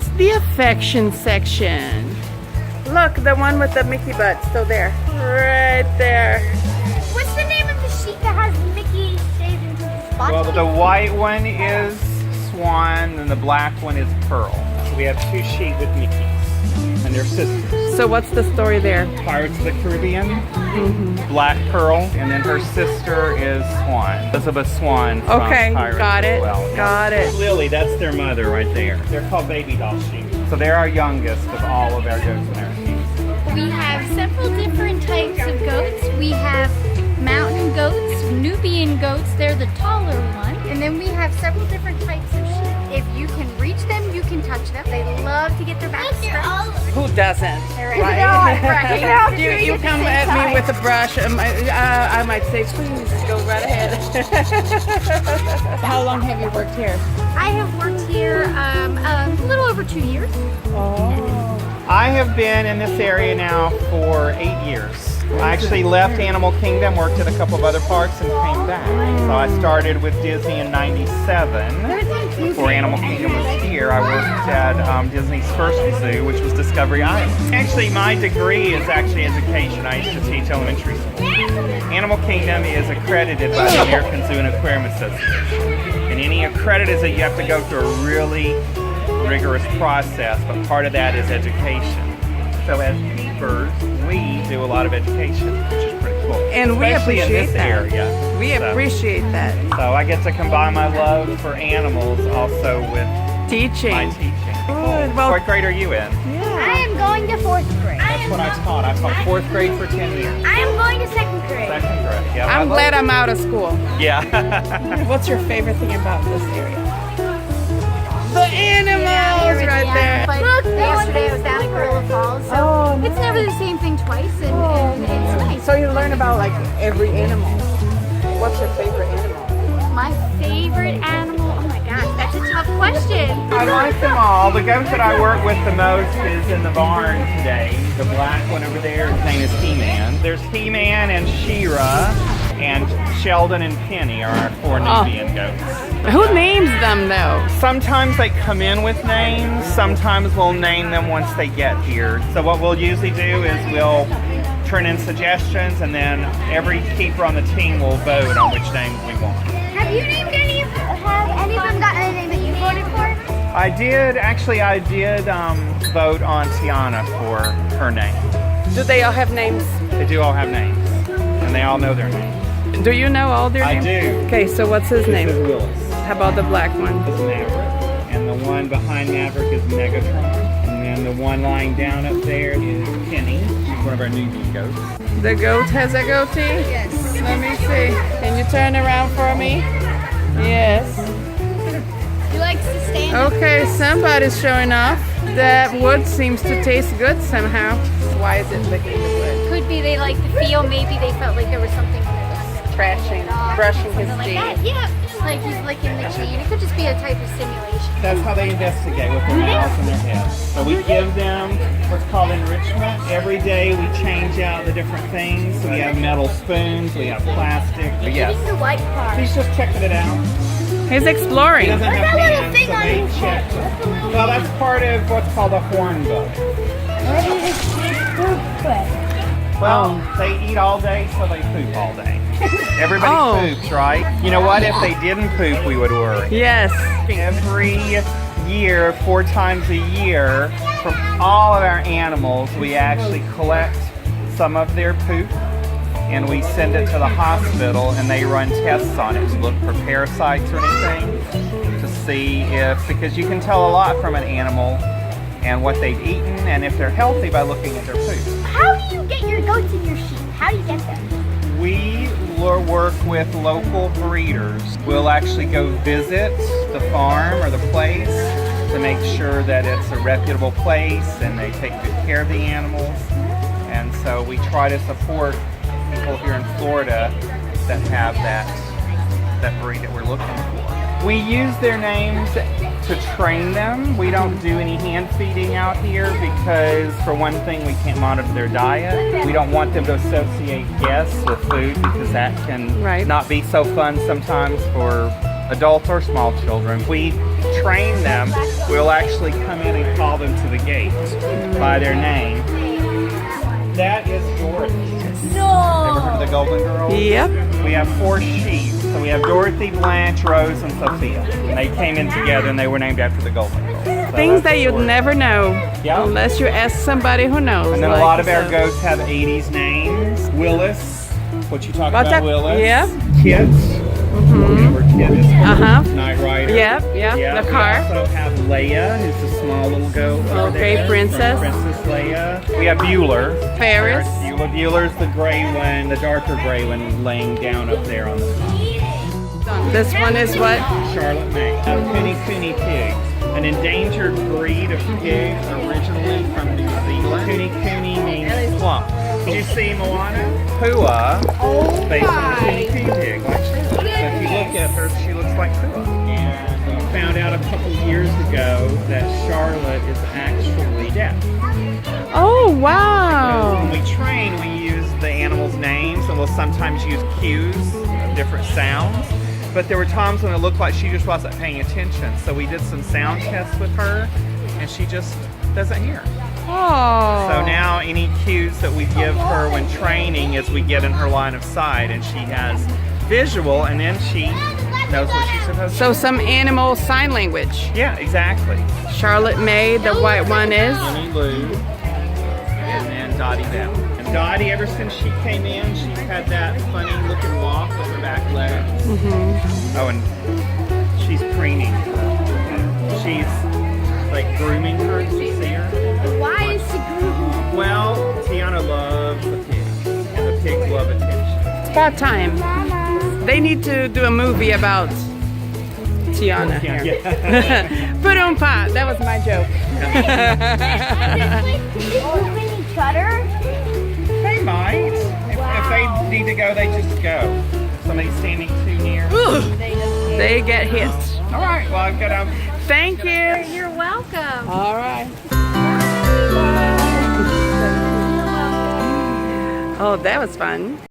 It's the affection section. Look, the one with the Mickey butt still there. Right there. What's the name of the sheep that has Mickey shaved into the spot? Well, the white one is Swan and the black one is Pearl. So we have two sheep with Mickeys and their sisters. So what's the story there? Pirates of the Caribbean, Black Pearl, and then her sister is Swan. Elizabeth Swan from Okay, Pirates got as it, well. got it. Lily, that's their mother right there. They're called baby doll sheep. So they're our youngest of all of our goats and our sheep. We have several different types of goats. We have mountain goats, Nubian goats, they're the taller ones. And then we have several different types of sheep. If you can reach them, you can touch them. They love to get their backs scratched. Who doesn't? Right. You come at me with a brush, I might say, please go right ahead. How long have you worked here? I have worked here a little over 2 years. I have been in this area now for 8 years. I actually left Animal Kingdom, worked at a couple of other parks, and came back. So I started with Disney in '97. Before Animal Kingdom was here, I worked at Disney's first zoo, which was Discovery Island. Actually, my degree is actually education. I used to teach elementary school. Animal Kingdom is accredited by the American Zoo and Aquarium Association. And any accredited that you have to go through a really rigorous process, but part of that is education. So as keepers, we do a lot of education, which is pretty cool. And we especially appreciate in this that. area. We appreciate that. So I get to combine my love for animals also with Teaching. my teaching. Good. Well, What grade are you in? I am going to 4th grade. That's what I taught. I taught 4th grade for 10 years. I am going to 2nd grade. 2nd grade. Yeah, I'm glad I'm out of school. Yeah. What's your favorite thing about this area? The animals right there. But yesterday I was down at Gorilla Falls, so it's never the same thing twice, and it's nice. So you learn about like every animal. What's your favorite animal? My favorite animal, oh my gosh, that's a tough question. I like them all. The goat that I work with the most is in the barn today. The black one over there, his name is He-Man. There's He-Man and She-Ra, and Sheldon and Penny are our 4 Nubian goats. Who names them though? Sometimes they come in with names, sometimes we'll name them once they get here. So what we'll usually do is we'll turn in suggestions, and then every keeper on the team will vote on which names we want. Have you named any of them gotten a name that you voted for? I did vote on Tiana for her name. Do they all have names? They do all have names, and they all know their names. Do you know all their I names? do. Okay, so what's his This name? is Willis. How about the black one? This is Maverick, and the one behind Maverick is Megatron, and then the one lying down up there is Penny. She's one of our newbie goats. The goat has a goatee? Yes. Let me see. Can you turn around for me? Yes. He likes to stand up. Okay, somebody's showing off. That wood seems to taste good somehow. Why is it licking the wood? Could be they like the feel, maybe they felt like there was something that was Trashing, brushing his something like that. teeth. Yeah, like he's licking the chain. It could just be a type of simulation. That's how they investigate with their mouths and their heads. So we give them what's called enrichment. Every day we change out the different things. So we have metal spoons, we have plastic. But yes, It's the white part. he's just checking it out. He's He exploring. doesn't have that little hands, thing so on they his check. head? Well, that's part of what's called a horn bug. Well, they eat all day, so they poop all day. Everybody Oh. poops, right? You know what? If they didn't poop, we would worry. Yes. Every year, 4 times a year, from all of our animals, we actually collect some of their poop and we send it to the hospital, and they run tests on it to look for parasites or anything, to see if, because you can tell a lot from an animal and what they've eaten and if they're healthy by looking at their poop. How do you get your goats and your sheep? How do you get them? We work with local breeders. We'll actually go visit the farm or the place to make sure that it's a reputable place and they take good care of the animals. And so we try to support people here in Florida that have that breed that we're looking for. We use their names to train them. We don't do any hand feeding out here because, for one thing, we can't monitor their diet. We don't want them to associate guests with food because that can Right. not be so fun sometimes for adults or small children. We train them. We'll actually come in and call them to the gate by their name. That is Dorothy. Ever heard of the Golden Girls? Yep. We have 4 sheep. So we have Dorothy, Blanche, Rose, and Sophia. And they came in together and they were named after the Golden Girls. So Things that's that you'd Dorothy. never know Yeah. unless you ask somebody who knows. And then like a lot of our yourself. goats have 80s names. Willis, what you talk What's about, that? Willis. Yeah. Kit. Remember Kit is Uh-huh. Knight Rider. Yep, yeah, the car. We also have Leia, who's the small little goat over Okay, there. Princess. Princess Leia. We have Bueller. Ferris. Bueller's the gray one, the darker gray one laying down up there on the top. This one is what? Charlotte Mae. Kuni pigs. An endangered breed of pigs originally from New Zealand. Kuni means plump. Did you see Moana? Pua, based on a Kuni pig, like Charlotte. So if you look at her, she looks like Pua. And we found out a couple years ago that Charlotte is actually deaf. Oh, When wow. we train, we use the animals' names, and we'll sometimes use cues of different sounds. But there were times when it looked like she just wasn't paying attention. So we did some sound tests with her, and she just doesn't hear. Oh. So now any cues that we give her when training is we get in her line of sight, and she has visual, and then she knows what she's supposed to So do. some animal sign language. Yeah, exactly. Charlotte Mae, the white one is. Honey Lou, and then Dottie Bell. And Dottie, ever since she came in, she's had that funny looking walk with her back legs. Oh, and she's preening. She's like grooming her. Did you see her? Why is she grooving? Well, Tiana loves the pigs, and the pigs love attention. It's about time. They need to do a movie about Tiana here. Yeah. Put on pot. That was my joke. each other? They might. If they need to go, they just go. If somebody's standing too near. Ooh, they get hit. All right. Well, I've got to. Thank you. You're welcome. All right. Oh, that was fun.